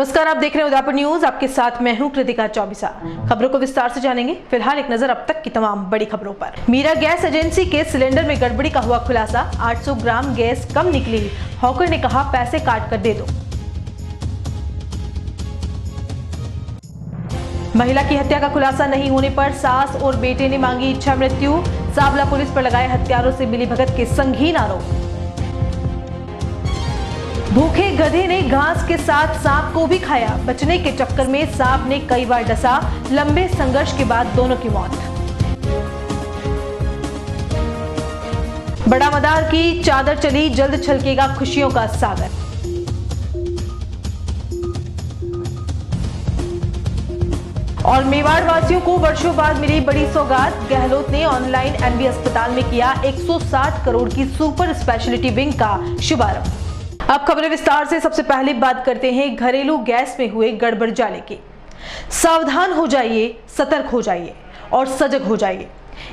नमस्कार, आप देख रहे हैं उदयपुर न्यूज। आपके साथ मैं हूं कृतिका चौबीसा। खबरों को विस्तार से जानेंगे। फिलहाल एक नजर अब तक की तमाम बड़ी खबरों पर। मीरा गैस एजेंसी के सिलेंडर में गड़बड़ी का हुआ खुलासा। 800 ग्राम गैस कम निकली। हॉकर ने कहा पैसे काट कर दे दो। महिला की हत्या का खुलासा नहीं होने पर सास और बेटे ने मांगी इच्छा मृत्यु। सांवला पुलिस पर लगाए हत्यारों से मिलीभगत के संगीन आरोप। भूखे गधे ने घास के साथ सांप को भी खाया। बचने के चक्कर में सांप ने कई बार डसा। लंबे संघर्ष के बाद दोनों की मौत। बड़ा मदार की चादर चली, जल्द छलकेगा खुशियों का सागर। और मेवाड़ वासियों को वर्षों बाद मिली बड़ी सौगात। गहलोत ने ऑनलाइन एनबी अस्पताल में किया 160 करोड़ की सुपर स्पेशलिटी विंग का शुभारंभ। अब खबरें विस्तार से। सबसे पहले बात करते हैं घरेलू गैस में हुए गड़बड़ जाले की। सावधान हो जाइए, सतर्क हो जाइए और सजग हो जाइए।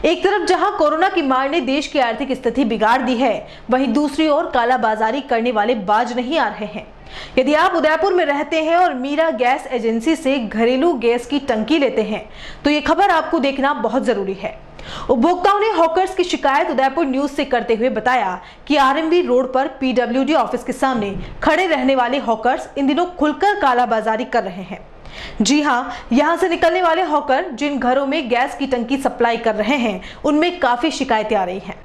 एक तरफ जहां कोरोना की मार ने देश की आर्थिक स्थिति बिगाड़ दी है, वहीं दूसरी ओर कालाबाजारी करने वाले बाज नहीं आ रहे हैं। यदि आप उदयपुर में रहते हैं और मीरा गैस एजेंसी से घरेलू गैस की टंकी लेते हैं, तो ये खबर आपको देखना बहुत जरूरी है। उपभोक्ताओं ने हॉकर्स की शिकायत उदयपुर न्यूज से करते हुए बताया कि आरएमवी रोड पर पीडब्ल्यूडी ऑफिस के सामने खड़े रहने वाले हॉकर्स इन दिनों खुलकर कालाबाजारी कर रहे हैं। जी हां, यहां से निकलने वाले हॉकर जिन घरों में गैस की टंकी सप्लाई कर रहे हैं, उनमें काफी शिकायतें आ रही हैं।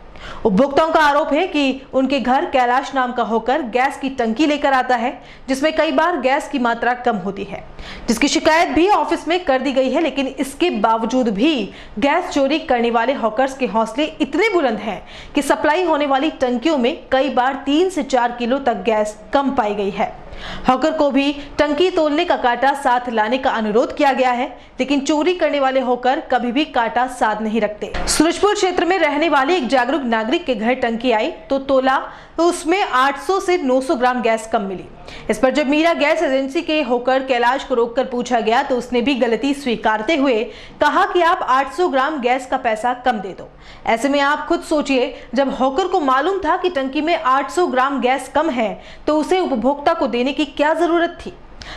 उपभोक्ताओं का आरोप है कि उनके घर कैलाश नाम का होकर गैस की टंकी लेकर आता है, जिसमें कई बार गैस की मात्रा कम होती है, जिसकी शिकायत भी ऑफिस में कर दी गई है। लेकिन इसके बावजूद भी गैस चोरी करने वाले हॉकर्स के हौसले इतने बुलंद हैं कि सप्लाई होने वाली टंकियों में कई बार 3 से 4 किलो तक गैस कम पाई गई है। हॉकर को भी टंकी तोलने का कांटा साथ लाने का अनुरोध किया गया है, लेकिन चोरी करने वाले हॉकर कभी भी कांटा साथ नहीं रखते। सूरजपुर क्षेत्र में रहने वाले एक जागरूक नागरिक के घर टंकी आई तो तोला, तो उसमें 800 से 900 ग्राम गैस कम मिली। इस पर जब मीरा गैस एजेंसी के हॉकर कैलाश को रोककर पूछा गया तो उसने भी गलती स्वीकारते हुए कहा कि आप 800 ग्राम गैस का पैसा कम दे दो। ऐसे में आप खुद सोचिए, जब हॉकर को मालूम था कि टंकी में 800 ग्राम गैस कम है तो उसे उपभोक्ता को देने की क्या जरूरत थी।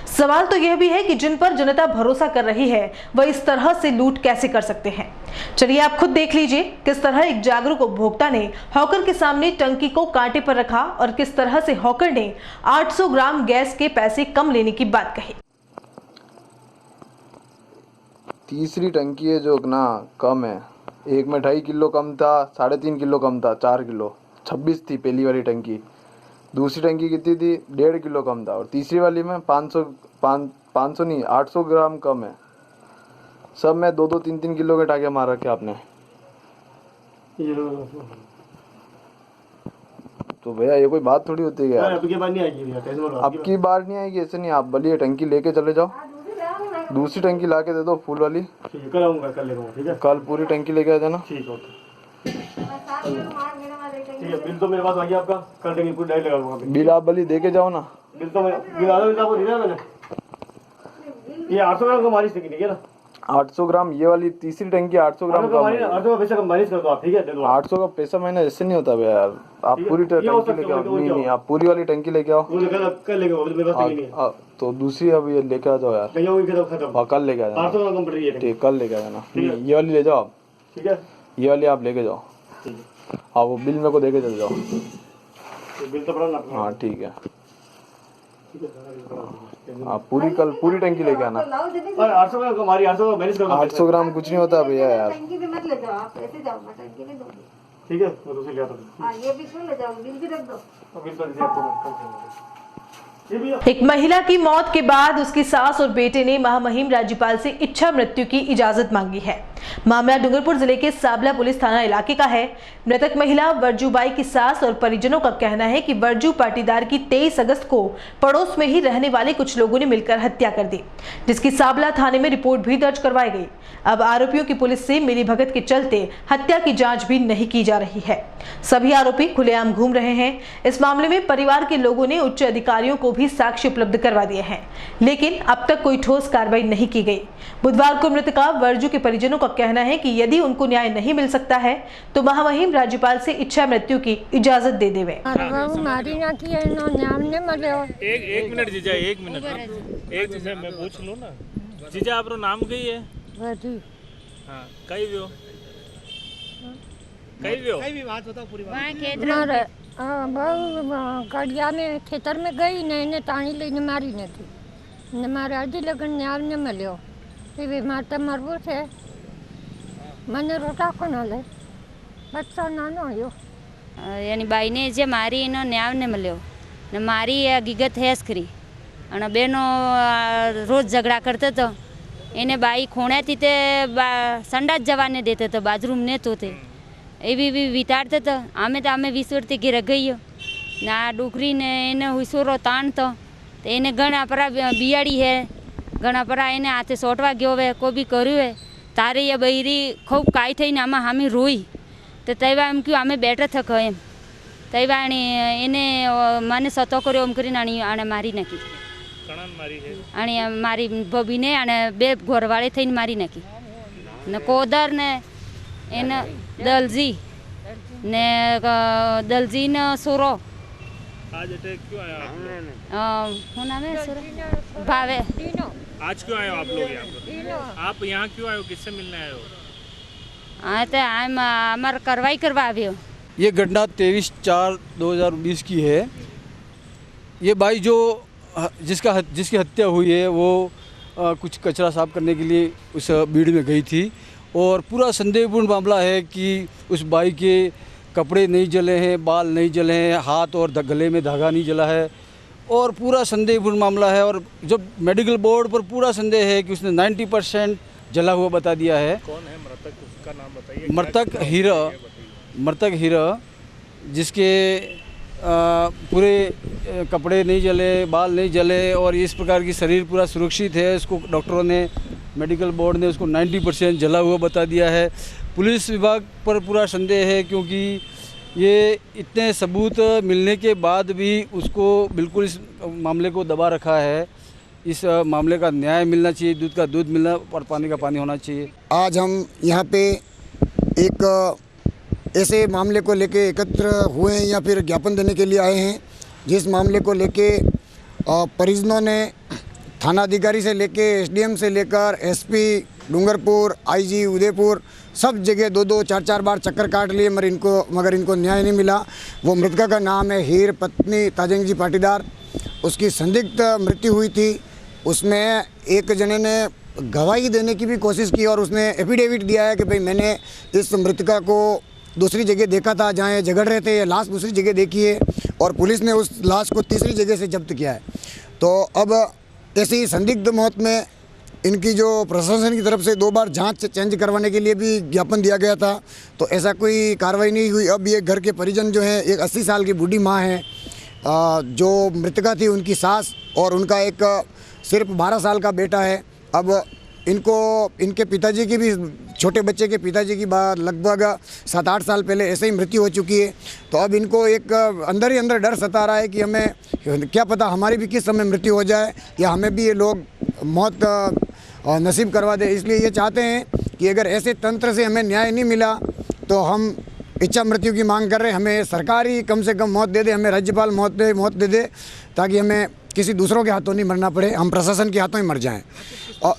सवाल तो यह भी है कि जिन पर जनता भरोसा कर रही है वह इस तरह से लूट कैसे कर सकते हैं। चलिए आप खुद देख लीजिए किस तरह एक जागरूक उपभोक्ता ने हॉकर के सामने टंकी को कांटे पर रखा और किस तरह से हॉकर ने 800 ग्राम गैस के पैसे कम लेने की बात कही। तीसरी टंकी है जो ना कम है। एक में 2.5 किलो कम था, 3.5 किलो कम था, 4 किलो 26 थी पहली वाली टंकी। दूसरी टंकी कितनी थी? 1.5 किलो कम था। और तीसरी वाली में 500 नहीं 800 ग्राम कम है। सब में 2-2, 3-3 किलो के टाके मार रखे आपने। तो भैया ये कोई बात थोड़ी होती है। अब की बार नहीं आएगी भैया, अब की बार नहीं आएगी। ऐसे नहीं, आप बलिए टंकी लेके चले जाओ, दूसरी टंकी ला के दे दो फुल वाली। कल आऊंगा, कल लेगा, ठीक है? कल पूरी टंकी लेके आ जाना। ठीक है, बिल तो मेरे पास आ गया आपका। कल टंकी पूरी डायरेक्ट लगा दूंगा। बिल आप बली दे के जाओ ना। बिल तो बिल आपको दिया मैंने। ये 800 ग्राम का मालिश ठीक है ना? 800 ग्राम ये वाली तीसरी टंकी 800 ग्राम का 800 का पैसा कम मालिश कर दो आप, ठीक है? दे दो। 800 का पैसा महीना ऐसे नहीं होता भैया यार। आप पूरी टंकी लेके आओ। नहीं नहीं, आप पूरी वाली टंकी लेके आओ। कल लेके आओ, मेरे पास नहीं है। तो दूसरी अब ये लेके आ जाओ यार। खत्म, कल लेके आ जाना। 800 ग्राम कंप्लीट है, ठीक, कल लेके आ जाना। ये वाली ले जाओ आप, ठीक है? ये वाली आप लेके जाओ। हाँ, वो बिल मेरे को देके चले जाओ। बिल तो पड़ा ना? हाँ ठीक है। हाँ पूरी कल पूरी टंकी लेके आना। 800 ग्राम हमारी 800 मैनेज कर दो। 800 ग्राम कुछ नहीं होता भैया यार। टंकी भी मत ले जाओ, आप ऐसे जाओ, मैं टंकी नहीं दूंगी। ठीक है, मैं दूसरी ले आता हूँ। हाँ, ये भी क्यों ले जाओ, बिल भी रख दो। बिल तो दीजिए आपको। एक महिला की मौत के बाद उसकी सास और बेटे ने महामहिम राज्यपाल से इच्छा मृत्यु की इजाजत मांगी है। मामला डूंगरपुर जिले के सांवला पुलिस थाना इलाके का है। मृतक महिला वर्जूबाई की सास और परिजनों का कहना है कि वर्जू पाटीदार की 23 अगस्त को पड़ोस में ही रहने वाले कुछ लोगों ने मिलकर हत्या कर दी, जिसकी सांवला थाने में रिपोर्ट भी दर्ज करवाई गई। अब आरोपियों की पुलिस से मिलीभगत के चलते हत्या की जांच भी नहीं की जा रही है। सभी आरोपी खुलेआम घूम रहे हैं। इस मामले में परिवार के लोगों ने उच्च अधिकारियों को भी साक्ष्य उपलब्ध करवा दिए हैं, लेकिन अब तक कोई ठोस कार्रवाई नहीं की गई। बुधवार को मृतका वर्जू के परिजनों का कहना है कि यदि उनको न्याय नहीं मिल सकता है तो महामहिम राज्यपाल से इच्छा मृत्यु की इजाजत दे देवे। एक मिनट जीजा, 1 मिनट। एक चीज मैं पूछ लूँ ना जीजा आपरो नाम कई है वही हाँ कई व्यो कई व्यो वहाँ खेतर कड़िया में खेतर में गई ने એને તાણી લઈને મારી નથી ને મારે હજી લગન ન્યાવ ન મળ્યો એવી મારે મરવું છે મને રોટા કોણ હલે બચ્ચા નાનો હયો એની બાઈને જે મારી એનો ન્યાવ ને મળ્યો ને મારી હકીકત હેસ ખરી અને બેનો રોજ ઝઘડા કરતો હતો એને બાઈ ખોણાથી તે સંડાસ જવાને દેતો હતો બાથરૂમ ને તો તે એવી વિચારતો હતો અમે 20 વર્ષથી ઘેર ગયો ને આ ડુકરીને એને હુસોરો તાણતો તો એને ઘણા પરા બિયાડી હે ઘણા પરા એને હાથે સોટવા ગયો હવે કોઈ બી કર્યું હે તારે એ બૈરી ખૂબ કાઈ થઈને આમાં હામી રોઈ તો તૈવા એમ કહ્યું અમે બેઠા થકો એમ તૈવા એને મને સતો કર્યો એમ કરીને આણે મારી નાખી કણાન મારી है આણે મારી ભબીને અને બે ઘરવાળે થઈને મારી નાખી ને કોદર ને એને દલજી ને દલજી ને સોરો आज अटैक क्यों आया आप लोग શું નામ હે સોરો ભાવે आज क्यों आए हो आप लोग यहाँ पर आप यहाँ क्यों आए हो किससे मिलने आए हो હા તો આમ અમારે કાર્યવાહી કરવા આવ્યો ये घटना 23/4/2020 की है। ये बाई जो जिसकी हत्या हुई है वो कुछ कचरा साफ करने के लिए उस बीड़ में गई थी और पूरा संदेहपूर्ण मामला है कि उस बाई के कपड़े नहीं जले हैं, बाल नहीं जले हैं, हाथ और गले में धागा नहीं जला है और पूरा संदेहपूर्ण मामला है। और जब मेडिकल बोर्ड पर पूरा संदेह है कि उसने 90% जला हुआ बता दिया है। कौन है मृतक उसका नाम बताइए मृतक हीरा जिसके पूरे कपड़े नहीं जले, बाल नहीं जले और इस प्रकार की शरीर पूरा सुरक्षित है। उसको डॉक्टरों ने मेडिकल बोर्ड ने उसको 90% जला हुआ बता दिया है। पुलिस विभाग पर पूरा संदेह है क्योंकि ये इतने सबूत मिलने के बाद भी उसको बिल्कुल इस मामले को दबा रखा है। इस मामले का न्याय मिलना चाहिए, दूध का दूध मिलना और पानी का पानी होना चाहिए। आज हम यहाँ पे एक ऐसे मामले को लेके एकत्र हुए हैं या फिर ज्ञापन देने के लिए आए हैं जिस मामले को लेके परिजनों ने थानाधिकारी से लेके एसडीएम से लेकर एसपी डूंगरपुर, आईजी उदयपुर सब जगह 2-2, 4-4 बार चक्कर काट लिए मगर इनको न्याय नहीं मिला। वो मृतका का नाम है हीर, पत्नी ताजंग जी पाटीदार। उसकी संदिग्ध मृत्यु हुई थी। उसमें एक जने ने गवाही देने की भी कोशिश की और उसने एफिडेविट दिया है कि भाई मैंने इस मृतका को दूसरी जगह देखा था जहाँ ये झगड़ रहे थे, ये लाश दूसरी जगह देखी है और पुलिस ने उस लाश को तीसरी जगह से जब्त किया है। तो अब ऐसी संदिग्ध मौत में इनकी जो प्रशासन की तरफ से 2 बार जांच चेंज करवाने के लिए भी ज्ञापन दिया गया था, तो ऐसा कोई कार्रवाई नहीं हुई। अब ये घर के परिजन जो हैं, एक 80 साल की बूढ़ी माँ है जो मृतका थी, उनकी सास और उनका एक सिर्फ 12 साल का बेटा है। अब इनके पिताजी की भी, छोटे बच्चे के पिताजी की लगभग 7-8 साल पहले ऐसे ही मृत्यु हो चुकी है। तो अब इनको एक अंदर ही अंदर डर सता रहा है कि हमें क्या पता हमारी भी किस समय मृत्यु हो जाए या हमें भी ये लोग मौत नसीब करवा दे। इसलिए ये चाहते हैं कि अगर ऐसे तंत्र से हमें न्याय नहीं मिला तो हम इच्छा मृत्यु की मांग कर रहे हैं। हमें सरकार ही कम से कम मौत दे दे, हमें राज्यपाल मौत दे दे ताकि हमें किसी दूसरों के हाथों नहीं मरना पड़े, हम प्रशासन के हाथों ही मर जाएं। और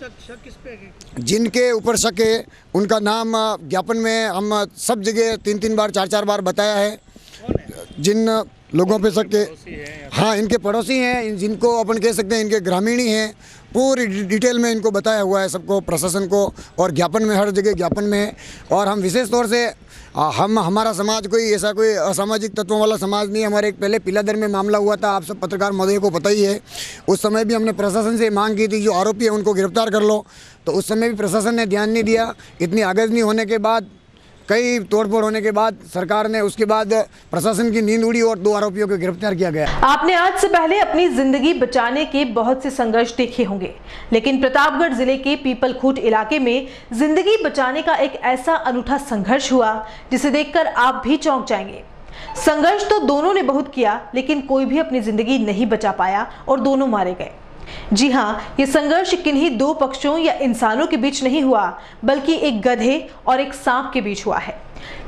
जिनके ऊपर शक है उनका नाम ज्ञापन में हम सब जगह 3-3 बार 4-4 बार बताया है। जिन लोगों पे शक है, हाँ इनके पड़ोसी हैं, जिनको अपन कह सकते हैं इनके ग्रामीणी हैं, पूरी डिटेल में इनको बताया हुआ है सबको, प्रशासन को, और ज्ञापन में हर जगह ज्ञापन में है। और हम विशेष तौर से हमारा समाज कोई ऐसा कोई असामाजिक तत्वों वाला समाज नहीं है। हमारे एक पहले पिलादर में मामला हुआ था, आप सब पत्रकार महोदय को पता ही है। उस समय भी हमने प्रशासन से मांग की थी जो आरोपी है उनको गिरफ्तार कर लो, तो उस समय भी प्रशासन ने ध्यान नहीं दिया। इतनी आगज़ नहीं होने के बाद, कई तोड़फोड़ होने के बाद सरकार ने, उसके बाद प्रशासन की नींद उड़ी और 2 आरोपियों को गिरफ्तार किया गया। आपने आज से पहले अपनी जिंदगी बचाने के बहुत से संघर्ष देखे होंगे, लेकिन प्रतापगढ़ जिले के पीपलखूट इलाके में जिंदगी बचाने का एक ऐसा अनूठा संघर्ष हुआ जिसे देखकर आप भी चौंक जाएंगे। संघर्ष तो दोनों ने बहुत किया, लेकिन कोई भी अपनी जिंदगी नहीं बचा पाया और दोनों मारे गए। जी हाँ, ये संघर्ष किन्हीं 2 पक्षों या इंसानों के बीच नहीं हुआ, बल्कि एक गधे और एक सांप के बीच हुआ है।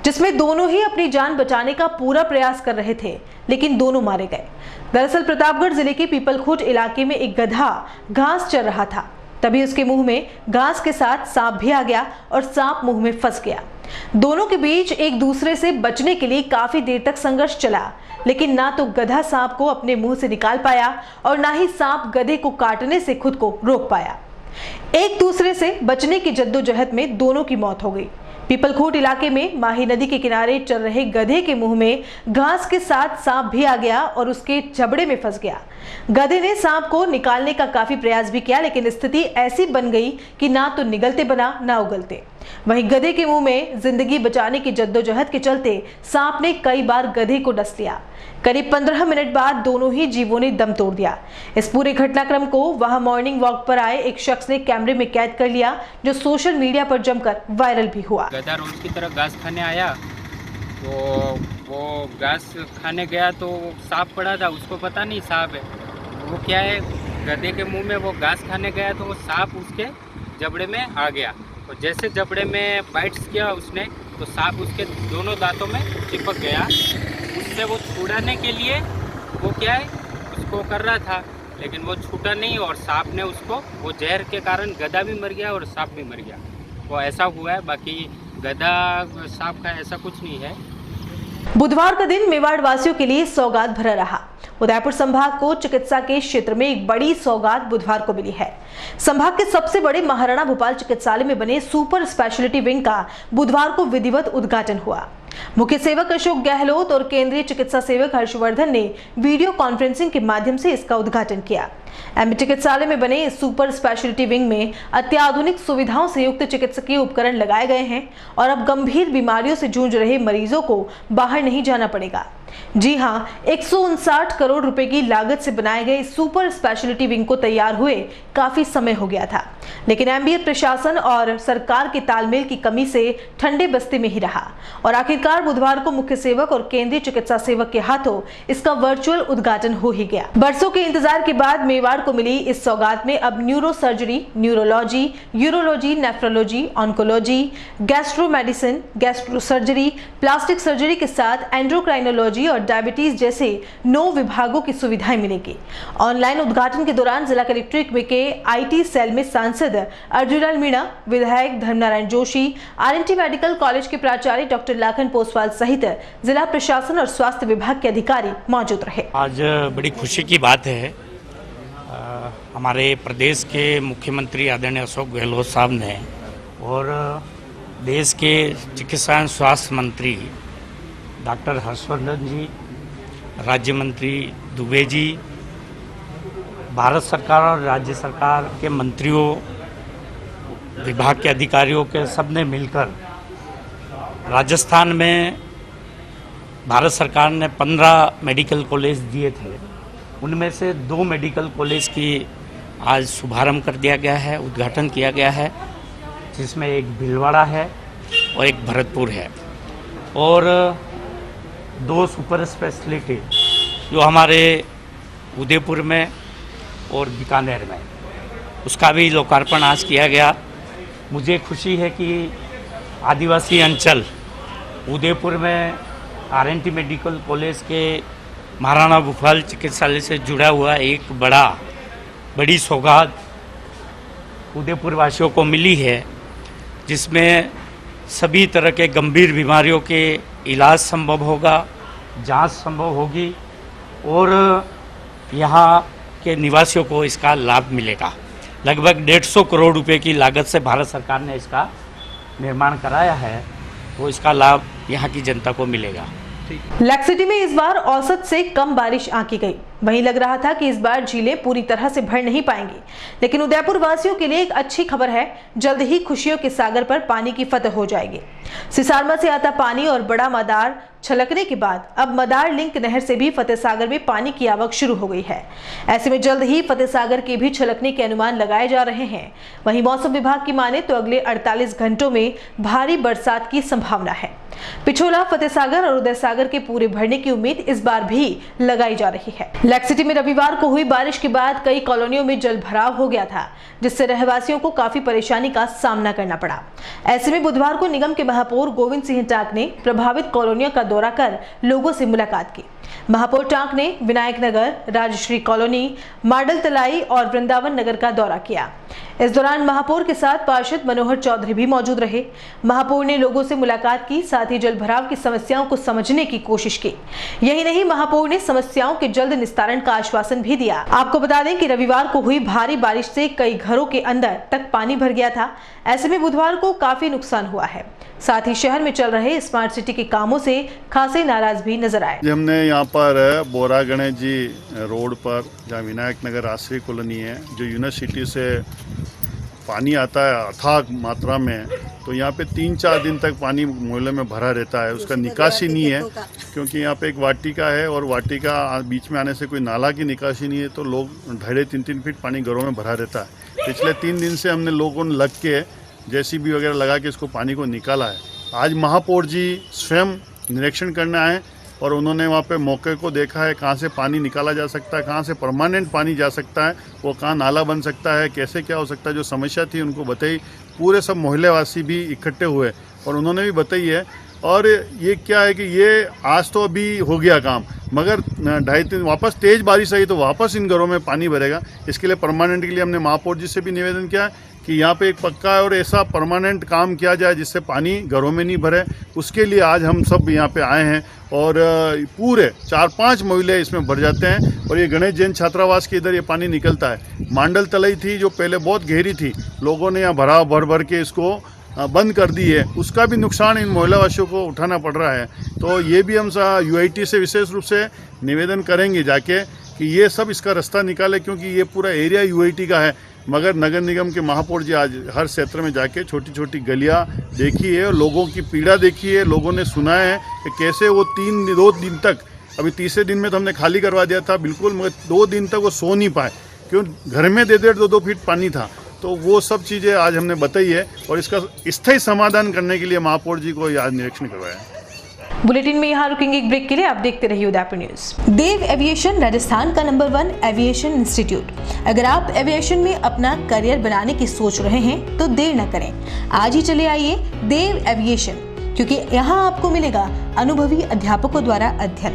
जिसमें दोनों ही अपनी जान बचाने का पूरा प्रयास कर रहे थे, लेकिन दोनों मारे गए। दरअसल प्रतापगढ़ जिले के पीपलखूट इलाके में एक गधा घास चर रहा था, तभी उसके मुंह में घास के साथ सांप भी आ गया और सांप मुंह में फंस गया। दोनों के बीच एक दूसरे से बचने के लिए काफी देर तक संघर्ष चला, लेकिन ना तो गधा सांप को अपने मुंह से निकाल पाया और ना ही सांप गधे को काटने से खुद को रोक पाया। एक दूसरे से बचने की जद्दोजहद में दोनों की मौत हो गई। पीपलखूट इलाके में माही नदी के किनारे चल रहे गधे के मुंह में घास के साथ सांप भी आ गया और उसके जबड़े में फंस गया। गधे ने सांप को निकालने का काफी प्रयास भी किया, लेकिन स्थिति ऐसी बन गई कि ना तो निगलते बना ना उगलते। वहीं गधे के मुंह में जिंदगी बचाने की जद्दोजहद के चलते सांप ने कई बार गधे को डस लिया। करीब 15 मिनट बाद दोनों ही जीवों ने दम तोड़ दिया। इस पूरे घटनाक्रम को वहां मॉर्निंग वॉक पर आए एक शख्स ने कैमरे में कैद कर लिया, जो सोशल मीडिया पर जमकर वायरल भी हुआ। गधा रोज की तरह घास खाने आया, तो वो घास खाने गया तो सांप पड़ा था, उसको पता नहीं सांप है। वो क्या है, गधे के मुंह में वो घास खाने गया तो वो सांप उसके जबड़े में आ गया, और जैसे जबड़े में बाइट्स किया उसने तो सांप उसके दोनों दांतों में चिपक गया। उससे वो छुड़ाने के लिए वो क्या है, उसको कर रहा था, लेकिन वो छूटा नहीं और सांप ने उसको, वो जहर के कारण गधा भी मर गया और सांप भी मर गया। वो ऐसा हुआ है, बाकी गधा सांप का ऐसा कुछ नहीं है। बुधवार का दिन मेवाड़ वासियों के लिए सौगात भरा रहा। उदयपुर संभाग को चिकित्सा के क्षेत्र में एक बड़ी सौगात बुधवार को मिली है। संभाग के सबसे बड़े महाराणा भोपाल चिकित्सालय में बने सुपर स्पेशलिटी विंग का बुधवार को विधिवत उद्घाटन हुआ। मुख्य सेवक अशोक गहलोत और केंद्रीय चिकित्सा सेवक हर्षवर्धन ने वीडियो कॉन्फ्रेंसिंग के माध्यम से इसका उद्घाटन किया। एमबी चिकित्सालय में बने इस सुपर स्पेशलिटी विंग में अत्याधुनिक सुविधाओं से युक्त चिकित्सकीय उपकरण लगाए गए हैं और अब गंभीर बीमारियों से जूझ रहे मरीजों को बाहर नहीं जाना पड़ेगा। जी हां, 159 करोड़ रुपए की लागत से बनाए गए सुपर स्पेशलिटी विंग को तैयार हुए काफी समय हो गया था, लेकिन एमबीए प्रशासन और सरकार के तालमेल की कमी से ठंडे बस्ते में ही रहा और आखिरकार बुधवार को मुख्य सेवक और केंद्रीय चिकित्सा सेवक के हाथों इसका वर्चुअल उद्घाटन हो ही गया। बरसों के इंतजार के बाद मेवाड़ को मिली इस सौगात में अब neuro surgery, neurology, urology, nephrology, oncology, gastro medicine, gastro surgery, plastic surgery के साथ एंडोक्राइनोलॉजी और डायबिटीज जैसे 9 विभागों की सुविधाएं मिलेगी। ऑनलाइन उद्घाटन के दौरान जिला कलेक्ट्रेट में के आईटी सेल में सांसद अर्जुन मीणा, विधायक Dharmnarayan Joshi, RNT medical college के प्राचार्य डॉक्टर लाखन पोसवाल सहित जिला प्रशासन और स्वास्थ्य विभाग के अधिकारी मौजूद रहे। आज बड़ी खुशी की बात है, हमारे प्रदेश के मुख्यमंत्री आदरणीय अशोक गहलोत साहब ने और देश के चिकित्सा एवं स्वास्थ्य मंत्री डॉक्टर हर्षवर्धन जी, राज्य मंत्री दुबे जी, भारत सरकार और राज्य सरकार के मंत्रियों, विभाग के अधिकारियों के सबने मिलकर राजस्थान में भारत सरकार ने 15 मेडिकल कॉलेज दिए थे, उनमें से 2 मेडिकल कॉलेज की आज शुभारंभ कर दिया गया है, उद्घाटन किया गया है, जिसमें एक भीलवाड़ा है और एक भरतपुर है, और 2 सुपर स्पेशलिटी जो हमारे उदयपुर में और बीकानेर में, उसका भी लोकार्पण आज किया गया। मुझे खुशी है कि आदिवासी अंचल उदयपुर में आरएनटी मेडिकल कॉलेज के महाराणा भोपाल चिकित्सालय से जुड़ा हुआ एक बड़ी सौगात उदयपुर वासियों को मिली है, जिसमें सभी तरह के गंभीर बीमारियों के इलाज संभव होगा, जांच संभव होगी और यहाँ के निवासियों को इसका लाभ मिलेगा। लगभग 150 करोड़ रुपए की लागत से भारत सरकार ने इसका निर्माण कराया है, तो इसका लाभ यहाँ की जनता को मिलेगा। लेक सिटी में इस बार औसत से कम बारिश आंकी गई। वहीं लग रहा था कि इस बार झीलें पूरी तरह से भर नहीं पाएंगी, लेकिन उदयपुर वासियों के लिए एक अच्छी खबर है, जल्द ही खुशियों के सागर पर पानी की फतह हो जाएगी। सिसारमा से आता पानी और बड़ा मदार छलकने के बाद अब मदार लिंक नहर से भी फतेह सागर में पानी की आवक शुरू हो गई है। ऐसे में जल्द ही फतेह सागर के भी छलकने के अनुमान लगाए जा रहे हैं। वहीं मौसम विभाग की माने तो अगले 48 घंटों में भारी बरसात की संभावना है। पिछोला, फतेह सागर और उदय सागर के पूरे भरने की उम्मीद इस बार भी लगाई जा रही है। लेक सिटी में रविवार को हुई बारिश के बाद कई कॉलोनियों में जल भराव हो गया था, जिससे रहवासियों को काफी परेशानी का सामना करना पड़ा। ऐसे में बुधवार को निगम के महापौर गोविंद सिंह टाक ने प्रभावित कॉलोनियों का दौरा कर लोगों से मुलाकात की। महापौर टाक ने विनायक नगर, राजश्री कॉलोनी, माडल तलाई और वृंदावन नगर का दौरा किया। इस दौरान महापौर के साथ पार्षद मनोहर चौधरी भी मौजूद रहे। महापौर ने लोगों से मुलाकात की, साथ ही जल भराव की समस्याओं को समझने की कोशिश की। यही नहीं, महापौर ने समस्याओं के जल्द निस्तारण का आश्वासन भी दिया। आपको बता दें कि रविवार को हुई भारी बारिश से कई घरों के अंदर तक पानी भर गया था। ऐसे में बुधवार को काफी नुकसान हुआ है। साथ ही शहर में चल रहे स्मार्ट सिटी के कामों से खासे नाराज भी नजर आए। हमने यहाँ पर बोरा गणेश जी रोड पर, जहाँ विनायक नगर आश्रय कॉलोनी है, जो यूनिवर्सिटी से पानी आता है अथाक मात्रा में, तो यहाँ पे 3-4 दिन तक पानी मोहल्ले में भरा रहता है। उसका निकासी नहीं है, क्योंकि यहाँ पे एक वाटिका है और वाटिका बीच में आने से कोई नाला की निकासी नहीं है, तो लोग 2.5-3 फीट पानी घरों में भरा रहता है। पिछले 3 दिन से हमने लोगों ने लग के JCB वगैरह लगा के इसको पानी को निकाला है। आज महापौर जी स्वयं निरीक्षण करने आए और उन्होंने वहाँ पे मौके को देखा है, कहाँ से पानी निकाला जा सकता है, कहाँ से परमानेंट पानी जा सकता है, वो कहाँ नाला बन सकता है, कैसे क्या हो सकता है। जो समस्या थी उनको बताई। पूरे सब मोहल्लेवासी भी इकट्ठे हुए और उन्होंने भी बताई है। और ये क्या है कि ये आज तो अभी हो गया काम, मगर 2.5 दिन वापस तेज़ बारिश आई तो वापस इन घरों में पानी भरेगा। इसके लिए परमानेंट के लिए हमने महापौर जी से भी निवेदन किया है कि यहाँ पे एक पक्का और ऐसा परमानेंट काम किया जाए जिससे पानी घरों में नहीं भरे। उसके लिए आज हम सब यहाँ पे आए हैं और पूरे 4-5 मोहल्ले इसमें भर जाते हैं। और ये गणेश जैन छात्रावास के इधर ये पानी निकलता है। मांडल तलई थी जो पहले बहुत गहरी थी, लोगों ने यहाँ भर के इसको बंद कर दी है। उसका भी नुकसान इन मोहल्लावासियों को उठाना पड़ रहा है। तो ये भी हम UIT से विशेष रूप से निवेदन करेंगे जाके कि ये सब इसका रास्ता निकाले, क्योंकि ये पूरा एरिया UIT का है। मगर नगर निगम के महापौर जी आज हर क्षेत्र में जाके छोटी छोटी गलियां देखी है, लोगों की पीड़ा देखी है, लोगों ने सुना है कि कैसे वो 2 दिन तक, अभी तीसरे दिन में तो हमने खाली करवा दिया था बिल्कुल, मगर 2 दिन तक वो सो नहीं पाए, क्यों घर में 1.5-2 फीट पानी था। तो वो सब चीज़ें आज हमने बताई है और इसका स्थायी समाधान करने के लिए महापौर जी को आज निरीक्षण करवाया है। बुलेटिन में यहाँ रुकेंगे एक ब्रेक के लिए। आप देखते रहिए उदयपुर न्यूज। देव एविएशन राजस्थान का नंबर 1 एविएशन इंस्टीट्यूट। अगर आप एविएशन में अपना करियर बनाने की सोच रहे हैं तो देर न करें, आज ही चले आइए देव एविएशन, क्योंकि यहाँ आपको मिलेगा अनुभवी अध्यापकों द्वारा अध्ययन,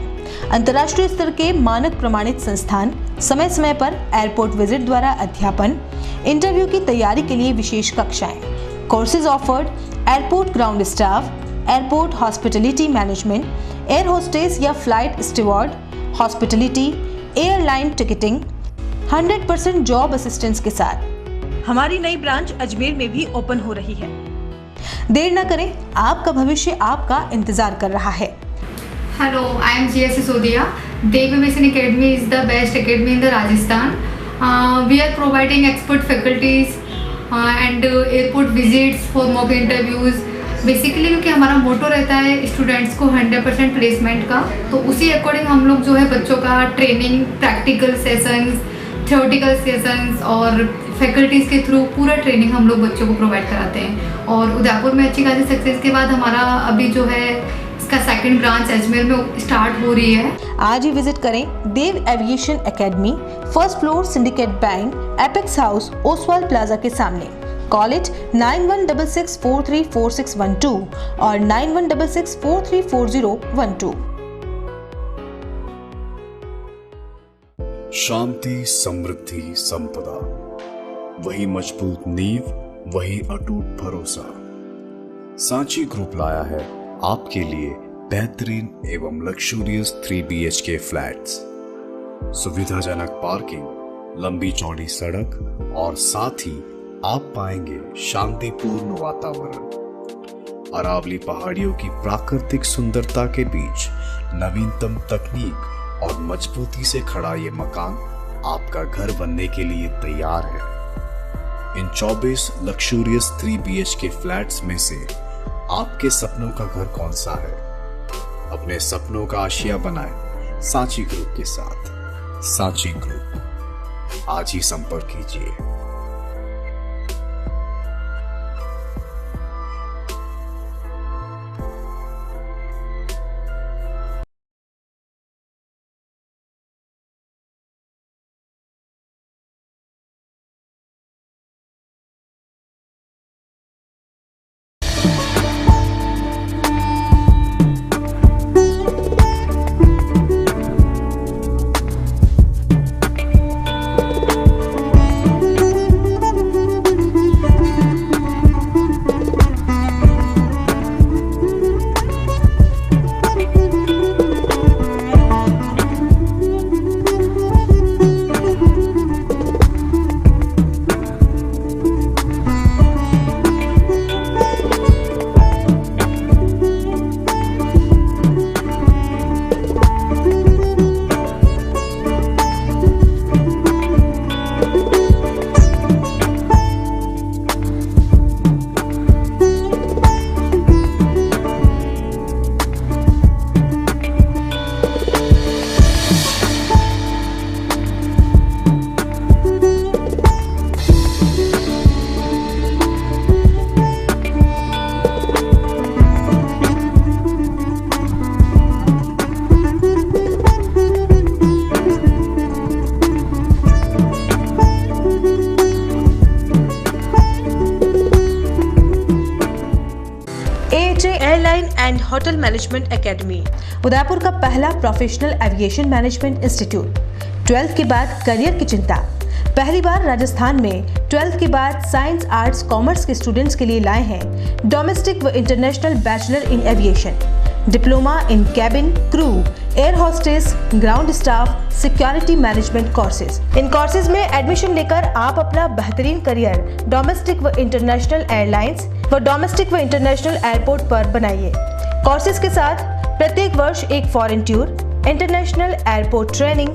अंतर्राष्ट्रीय स्तर के मानक प्रमाणित संस्थान, समय समय पर एयरपोर्ट विजिट द्वारा अध्यापन, इंटरव्यू की तैयारी के लिए विशेष कक्षाएं, courses offered, airport ground staff, airport hospitality management, air hostess या flight steward, hospitality, airline ticketing, 100% job assistance के साथ हमारी नई ब्रांच अजमेर में भी ओपन हो रही है। देर न करें, आपका भविष्य आपका इंतजार कर रहा है। Hello, I am GS Sisodia. Dev Aviation Academy is the best academy in the Rajasthan. We are providing expert faculties and airport visits for mock interviews. Basically क्योंकि हमारा मोटो रहता है स्टूडेंट्स को 100% प्लेसमेंट का, तो उसी अकॉर्डिंग हम लोग जो है बच्चों का training, practical sessions, theoretical sessions और फैकल्टीज़ के थ्रू पूरा ट्रेनिंग हम लोग बच्चों को प्रोवाइड कराते हैं। और उदयपुर में अच्छी खासी सक्सेस के बाद हमारा अभी जो है इसका 2nd ब्रांच अजमेर में स्टार्ट हो रही है। आज ही विजिट करें Dev aviation academy, 1st floor, syndicate bank, apex house, Oswal plaza के सामने। कॉलेज 9166434612 और 9166434012। शांति, समृद्धि, संपदा, वही मजबूत नींव, वही अटूट भरोसा। सांची ग्रुप लाया है आपके लिए बेहतरीन एवं लग्जूरियस 3 BHK फ्लैट्स, सुविधाजनक पार्किंग, लंबी चौड़ी सड़क और साथ ही आप पाएंगे शांतिपूर्ण वातावरण। अरावली पहाड़ियों की प्राकृतिक सुंदरता के बीच नवीनतम तकनीक और मजबूती से खड़ा ये मकान आपका घर बनने के लिए तैयार है। इन 24 लग्जूरियस 3 BHK फ्लैट्स में से आपके सपनों का घर कौन सा है? अपने सपनों का आशिया बनाएं सांची ग्रुप के साथ। सांची ग्रुप, आज ही संपर्क कीजिए। होटल मैनेजमेंट एकेडमी, उदयपुर का पहला professional aviation management institute. 12th के बाद करियर की चिंता, पहली बार राजस्थान में 12th के बाद साइंस, आर्ट्स, कॉमर्स के स्टूडेंट्स के लिए लाए हैं डोमेस्टिक व international bachelor in aviation, diploma in cabin crew, air hostess, ground staff, security management courses. इन कोर्सेज में एडमिशन लेकर आप अपना बेहतरीन करियर डोमेस्टिक व इंटरनेशनल एयरलाइंस व डोमेस्टिक व इंटरनेशनल एयरपोर्ट पर बनाइए। कोर्सेज के साथ प्रत्येक वर्ष एक foreign tour, international airport training,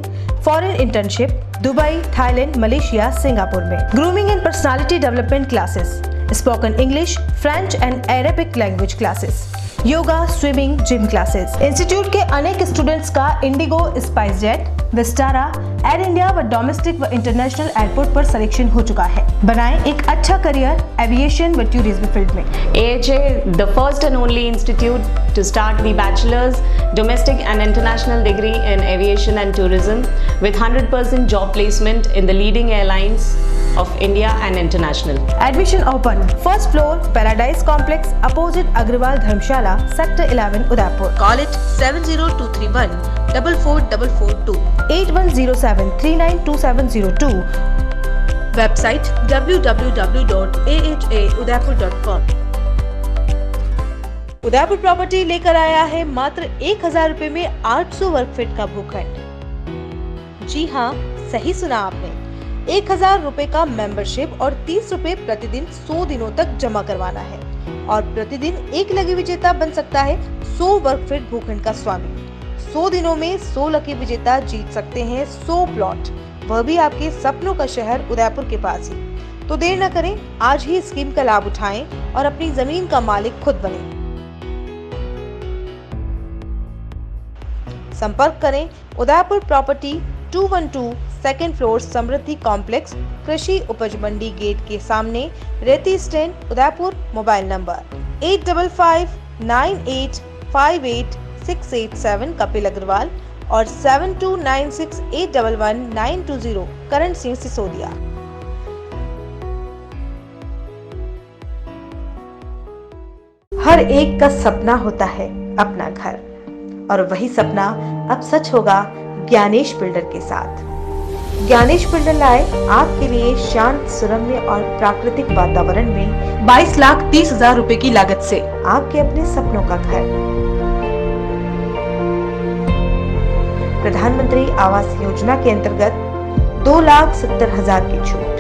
foreign internship Dubai, Thailand, Malaysia, Singapore में। Grooming and personality development classes, spoken English, French and Arabic language classes, yoga, swimming, gym classes. Institute के अनेक स्टूडेंट्स का Indigo, SpiceJet, Vistara, air India व domestic व international airport पर selection हो चुका है। बनाएं एक अच्छा करियर एविएशन व टूरिज्म फील्ड में। AHA, the first and only institute to start the bachelor's, domestic and international degree in aviation and tourism with 100% job placement in the leading airlines of India and international. Admission open. First floor, Paradise Complex, opposite Agrawal Dharmshala, Sector 11, Udaipur. Call it 70231 44442 8107 392702. Website www.ahaudaipur.com. Udaipur property लेकर आया है मात्र 1000 रुपए में 800 वर्ग feet का भूखंड। जी हाँ, सही सुना आपने, 1000 रुपए का मेंबरशिप और 30 रुपए प्रतिदिन 100 दिनों तक जमा करवाना है और प्रतिदिन एक लकी विजेता बन सकता है 100 वर्ग फीट भूखंड का स्वामी। 100 दिनों में 100 लकी विजेता जीत सकते हैं 100 प्लॉट, वह भी आपके सपनों का शहर उदयपुर के पास ही। तो देर न करें, आज ही स्कीम का लाभ उठाएं और अपनी जमीन का मालिक खुद बनें। संपर्क करें Udaipur property 212 second floor Samriddhi complex, Krishi Upaj Mandi gate के सामने, Reti stand, Udaipur. Mobile number 8559858687 Kapil Agrawal और 7296811920 करण सिंह सिसोदिया। हर एक का सपना होता है अपना घर, और वही सपना अब सच होगा ज्ञानेश बिल्डर के साथ। ज्ञानेश बिल्डर लाए आपके लिए शांत, सुरम्य और प्राकृतिक वातावरण में 22,30,000 रुपए की लागत से आपके अपने सपनों का घर। प्रधानमंत्री आवास योजना के अंतर्गत 2,70,000 की छूट,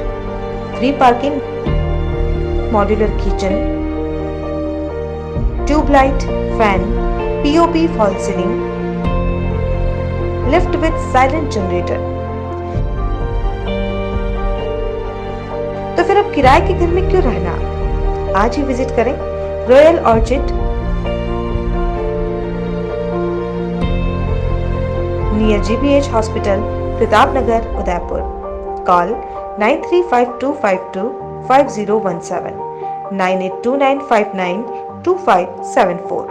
free parking, modular kitchen, tubelight, fan, POP fall ceiling, lift with silent generator. तो फिर अब किराए के घर में क्यों रहना? आज ही विजिट करें royal orchid, near GBH hospital, Pratapnagar, Udaipur. Call 9352525017 9829592574।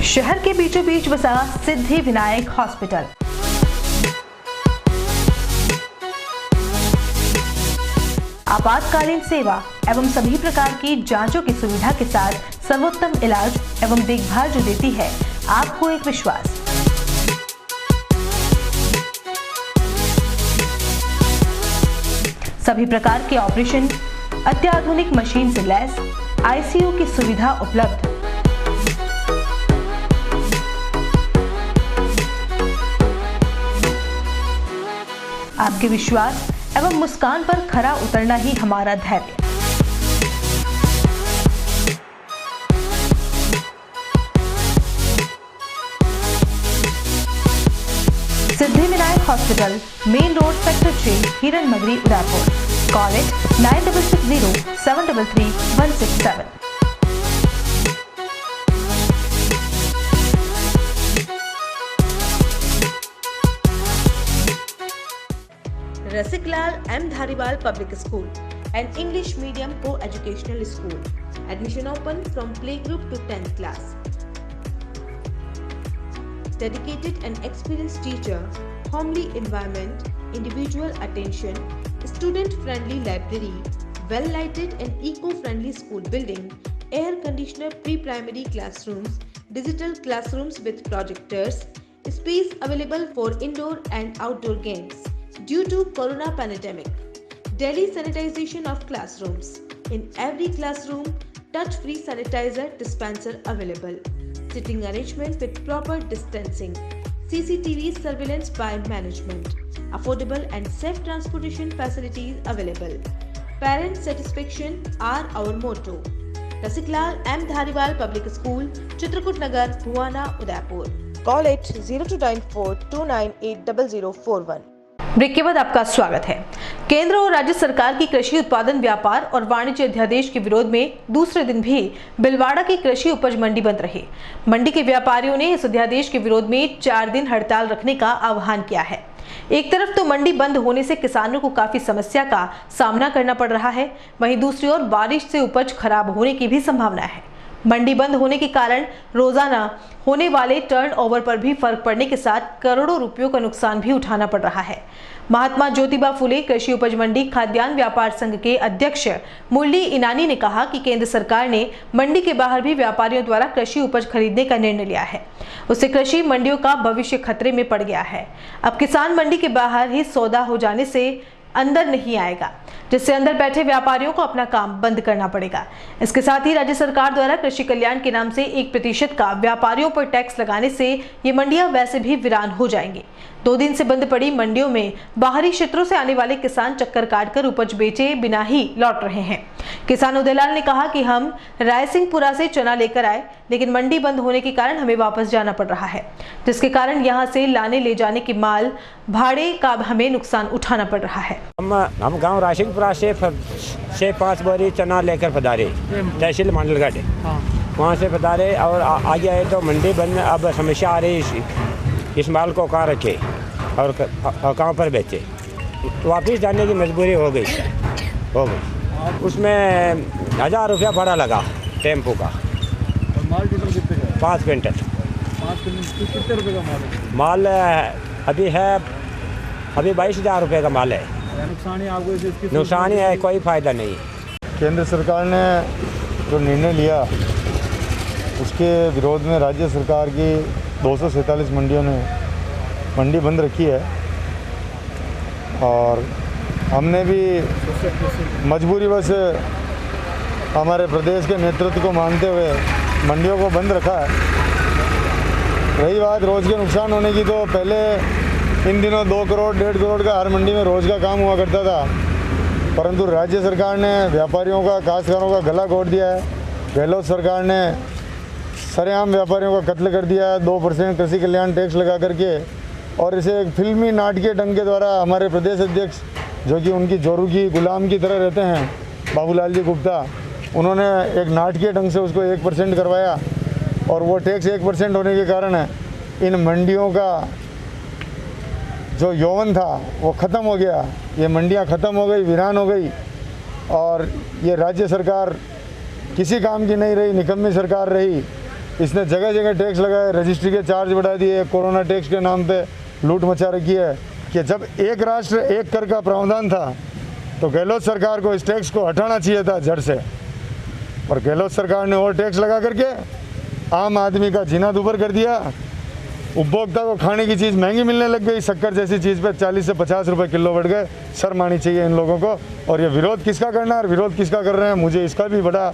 शहर के बीचों बीच बसा सिद्धि विनायक हॉस्पिटल। आपातकालीन सेवा एवं सभी प्रकार की जांचों की सुविधा के साथ सर्वोत्तम इलाज एवं देखभाल जो देती है आपको एक विश्वास। सभी प्रकार के ऑपरेशन, अत्याधुनिक मशीन से लैस, ICU की सुविधा उपलब्ध। आपके विश्वास एवं मुस्कान पर खरा उतरना ही हमारा धैर्य। Siddhi Vinayak hospital, main road, sector 6, Hiran Magri, Udaipur. Call it 9660733167। Rasikal M. Dhariwal Public School, an English medium co-educational school. Admission open from playgroup to 10th class. Dedicated and experienced teacher, homely environment, individual attention, student-friendly library, well-lighted and eco-friendly school building, air-conditioned pre-primary classrooms, digital classrooms with projectors, space available for indoor and outdoor games. Due to Corona pandemic, daily sanitization of classrooms. In every classroom, touch-free sanitizer dispenser available. Sitting arrangement with proper distancing. CCTV surveillance by management. Affordable and safe transportation facilities available. Parent satisfaction are our motto. Rasiklal M. Dhariwal Public School, Chitrakoot Nagar, Bhuwana, Udaipur. Call it 029429800041. Break के बाद आपका स्वागत है। केंद्र और राज्य सरकार की कृषि उत्पादन व्यापार और वाणिज्य अध्यादेश के विरोध में दूसरे दिन भी बिलवाड़ा की कृषि उपज मंडी बंद रही। मंडी के व्यापारियों ने इस अध्यादेश के विरोध में 4 दिन हड़ताल रखने का आह्वान किया है। एक तरफ तो मंडी बंद होने से किसानों को काफी समस्या का सामना करना पड़ रहा है, वहीं दूसरी ओर बारिश से उपज खराब होने की भी संभावना है। मंडी बंद होने के कारण रोजाना होने वाले टर्नओवर पर भी फर्क पड़ने के साथ करोड़ों रुपयों का नुकसान भी उठाना पड़ रहा है। महात्मा ज्योतिबा फुले कृषि उपज मंडी खाद्यान्न व्यापार संघ के अध्यक्ष मुरली इनानी ने कहा कि केंद्र सरकार ने मंडी के बाहर भी व्यापारियों द्वारा कृषि उपज खरीदने का निर्णय लिया है। उससे कृषि मंडियों का भविष्य खतरे में पड़ गया है। अब किसान मंडी के बाहर ही सौदा हो जाने से अंदर नहीं आएगा, जिससे अंदर बैठे व्यापारियों को अपना काम बंद करना पड़ेगा। इसके साथ ही राज्य सरकार द्वारा कृषि कल्याण के नाम से 1% का व्यापारियों पर टैक्स लगाने से ये मंडियां वैसे भी वीरान हो जाएंगी। 2 दिन से बंद पड़ी मंडियों में बाहरी क्षेत्रों से आने वाले किसान चक्कर काटकर उपज बेचे बिना ही लौट रहे हैं। किसान उदयलाल ने कहा कि हम रायसिंहपुरा से चना लेकर आए, लेकिन मंडी बंद होने के कारण हमें वापस जाना पड़ रहा है, जिसके कारण यहाँ से लाने ले जाने के माल भाड़े का हमें नुकसान उठाना पड़ रहा है। हम गांव रायसिंहपुरा से 5 बोरी चना लेकर पधारे तहसील मांडलगढ़, वहाँ से पधारे और आ गए तो मंडी बंद। अब समस्या आ रही, इस माल को कहाँ रखे और कहाँ पर बेचे, वापस जाने की मजबूरी हो गई। उसमें 1000 रुपया भाड़ा लगा टेम्पो का। माल टोटल कितने का? 5 क्विंटल। 5 क्विंटल कितने रुपए का माल है? माल अभी 22,000 रुपये का माल है। नुकसान ही आपको इसकी? नुकसान ही है, कोई फ़ायदा नहीं। केंद्र सरकार ने जो निर्णय लिया उसके विरोध में राज्य सरकार की 247 मंडियों ने मंडी बंद रखी है और हमने भी मजबूरीवश हमारे प्रदेश के नेतृत्व को मानते हुए मंडियों को बंद रखा है। रही बात रोज़ के नुकसान होने की, तो पहले इन दिनों 2 करोड़ 1.5 करोड़ का हर मंडी में रोज़ का काम हुआ करता था, परंतु राज्य सरकार ने व्यापारियों का, काश्तकारों का गला घोट दिया है। गहलोत सरकार ने सरेआम व्यापारियों का कत्ल कर दिया है 2% कृषि कल्याण टैक्स लगा करके, और इसे एक फिल्मी नाटकीय ढंग के द्वारा हमारे प्रदेश अध्यक्ष, जो कि उनकी जोरू की गुलाम की तरह रहते हैं, बाबूलाल जी गुप्ता, उन्होंने एक नाटकीय ढंग से उसको 1% करवाया और वो टैक्स 1% होने के कारण इन मंडियों का जो यौवन था वो ख़त्म हो गया। ये मंडियां ख़त्म हो गई, वीरान हो गई, और ये राज्य सरकार किसी काम की नहीं रही, निकम्मी सरकार रही। इसने जगह जगह टैक्स लगाए, रजिस्ट्री के चार्ज बढ़ा दिए, कोरोना टैक्स के नाम पे लूट मचा रखी है। कि जब एक राष्ट्र एक कर का प्रावधान था तो गहलोत सरकार को इस टैक्स को हटाना चाहिए था जड़ से, और गहलोत सरकार ने और टैक्स लगा करके आम आदमी का जीना दुभर कर दिया। उपभोक्ता को खाने की चीज़ महंगी मिलने लग गई, शक्कर जैसी चीज़ पे 40 से 50 रुपए किलो बढ़ गए। शर्म आनी चाहिए इन लोगों को। और ये विरोध किसका करना है और विरोध किसका कर रहे हैं, मुझे इसका भी बड़ा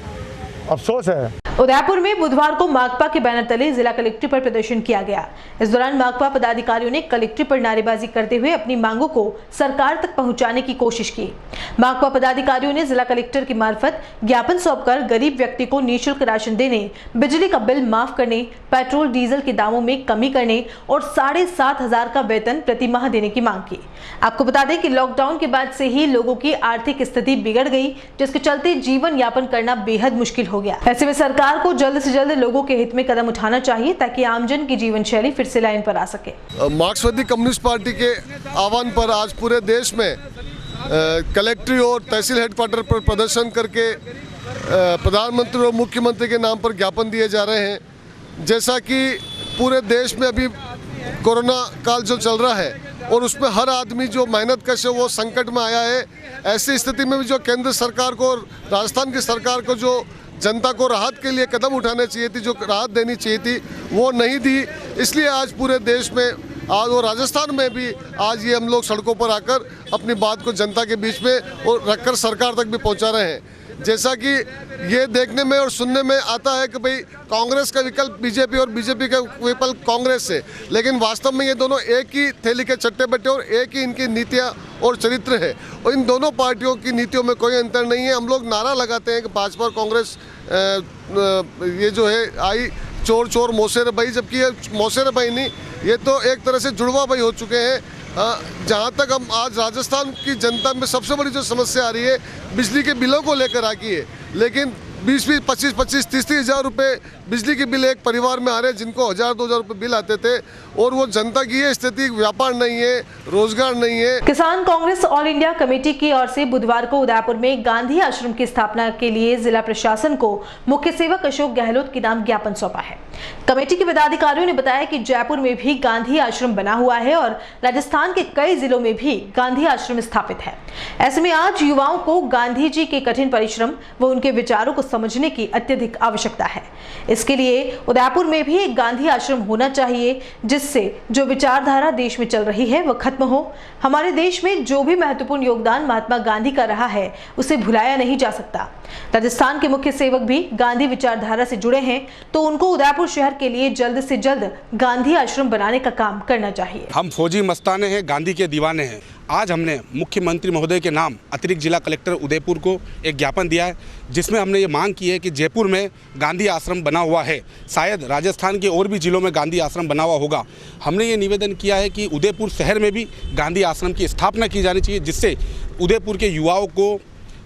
अफसोस है। उदयपुर में बुधवार को माकपा के बैनर तले जिला कलेक्टर पर प्रदर्शन किया गया। इस दौरान माकपा पदाधिकारियों ने कलेक्टर पर नारेबाजी करते हुए अपनी मांगों को सरकार तक पहुंचाने की कोशिश की। माकपा पदाधिकारियों ने जिला कलेक्टर की मार्फत ज्ञापन सौंपकर गरीब व्यक्ति को निःशुल्क राशन देने, बिजली का बिल माफ करने, पेट्रोल डीजल के दामों में कमी करने और 7,500 का वेतन प्रति माह देने की मांग की। आपको बता दें कि लॉकडाउन के बाद से ही लोगों की आर्थिक स्थिति बिगड़ गई, जिसके चलते जीवन यापन करना बेहद मुश्किल हो गया। ऐसे में सरकार को जल्द से जल्द लोगों के हित में कदम उठाना चाहिए ताकि आमजन की जीवन शैली फिर से लाइन पर आ सके। मार्क्सवादी कम्युनिस्ट पार्टी के आह्वान पर आज पूरे देश में कलेक्ट्री और तहसील हेडक्वार्टर पर प्रदर्शन करके प्रधानमंत्री और मुख्यमंत्री के नाम पर ज्ञापन दिए जा रहे हैं। जैसा कि पूरे देश में अभी कोरोना काल जो चल रहा है और उसमें हर आदमी जो मेहनत कश है वो संकट में आया है। ऐसी स्थिति में भी जो केंद्र सरकार को और राजस्थान की सरकार को जो जनता को राहत के लिए कदम उठाने चाहिए थी, जो राहत देनी चाहिए थी, वो नहीं दी। इसलिए आज पूरे देश में आज और राजस्थान में भी आज ये हम लोग सड़कों पर आकर अपनी बात को जनता के बीच में और रखकर सरकार तक भी पहुंचा रहे हैं। जैसा कि ये देखने में और सुनने में आता है कि भाई कांग्रेस का विकल्प बीजेपी और बीजेपी का विकल्प कांग्रेस है, लेकिन वास्तव में ये दोनों एक ही थैली के चट्टे बट्टे और एक ही इनकी नीतियाँ और चरित्र है, और इन दोनों पार्टियों की नीतियों में कोई अंतर नहीं है। हम लोग नारा लगाते हैं कि भाजपा और कांग्रेस ये जो है आई चोर चोर मौसेरे भाई, जबकि ये मौसेरे भाई नहीं, ये तो एक तरह से जुड़वा भाई हो चुके हैं। जहाँ तक हम आज राजस्थान की जनता में सबसे बड़ी जो समस्या आ रही है बिजली के बिलों को लेकर आ गई है, लेकिन 20-20, 25-25, 30-30 हज़ार रुपये बिजली के बिल एक परिवार में आ रहे हैं, जिनको 1000-2000 रुपये बिल आते थे, और वो जनता की ये स्थिति, व्यापार नहीं है, रोजगार नहीं है। किसान कांग्रेस ऑल इंडिया कमेटी की ओर से बुधवार को उदयपुर में गांधी आश्रम की स्थापना के लिए जिला प्रशासन को मुख्य सेवक अशोक गहलोत के नाम ज्ञापन सौंपा है। कमेटी के पदाधिकारियों ने बताया कि जयपुर में भी गांधी आश्रम बना हुआ है और राजस्थान के कई जिलों में भी गांधी आश्रम स्थापित है। ऐसे में आज युवाओं को गांधी जी के कठिन परिश्रम व उनके विचारों को समझने की अत्यधिक आवश्यकता है। इसके लिए उदयपुर में भी एक गांधी आश्रम होना चाहिए, जिससे जो विचारधारा देश में चल रही है वह खत्म हो। हमारे देश में जो भी महत्वपूर्ण योगदान महात्मा गांधी का रहा है उसे भुलाया नहीं जा सकता। राजस्थान के मुख्य सेवक भी गांधी विचारधारा से जुड़े हैं, तो उनको उदयपुर शहर के लिए जल्द से जल्द गांधी आश्रम बनाने का काम करना चाहिए। हम फौजी मस्ताने हैं, गांधी के दीवाने हैं। आज हमने मुख्यमंत्री महोदय के नाम अतिरिक्त जिला कलेक्टर उदयपुर को एक ज्ञापन दिया है, जिसमें हमने ये मांग की है कि जयपुर में गांधी आश्रम बना हुआ है, शायद राजस्थान के और भी जिलों में गांधी आश्रम बना हुआ होगा। हमने ये निवेदन किया है कि उदयपुर शहर में भी गांधी आश्रम की स्थापना की जानी चाहिए, जिससे उदयपुर के युवाओं को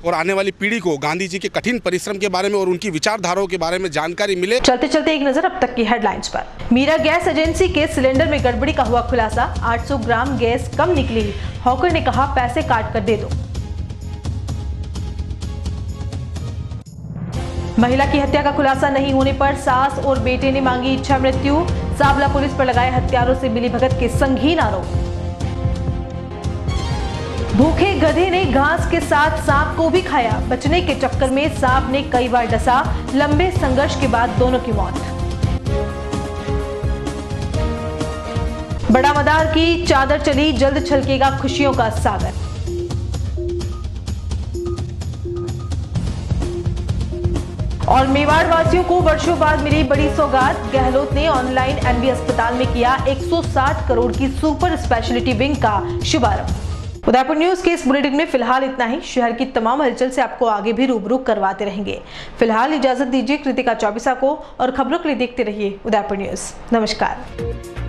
और आने वाली पीढ़ी को गांधी जी के कठिन परिश्रम के बारे में और उनकी विचारधाराओं के बारे में जानकारी मिले। चलते चलते एक नजर अब तक की हेडलाइंस पर। मीरा गैस एजेंसी के सिलेंडर में गड़बड़ी का हुआ खुलासा, 800 ग्राम गैस कम निकली, हॉकर ने कहा पैसे काट कर दे दो। महिला की हत्या का खुलासा नहीं होने पर सास और बेटे ने मांगी इच्छा मृत्यु, सावला पुलिस पर लगाए हत्यारों से मिलीभगत के संगीन आरोप। भूखे गधे ने घास के साथ सांप को भी खाया, बचने के चक्कर में सांप ने कई बार डसा, लंबे संघर्ष के बाद दोनों की मौत। बड़ा मदार की चादर चली, जल्द छलकेगा खुशियों का सागर। और मेवाड़ वासियों को वर्षों बाद मिली बड़ी सौगात, गहलोत ने ऑनलाइन एनबी अस्पताल में किया 160 करोड़ की सुपर स्पेशलिटी विंग का शुभारंभ। उदयपुर न्यूज के इस बुलेटिन में फिलहाल इतना ही। शहर की तमाम हलचल से आपको आगे भी रूबरू करवाते रहेंगे। फिलहाल इजाजत दीजिए कृतिका चौबीसा को, और खबरों के लिए देखते रहिए उदयपुर न्यूज। नमस्कार।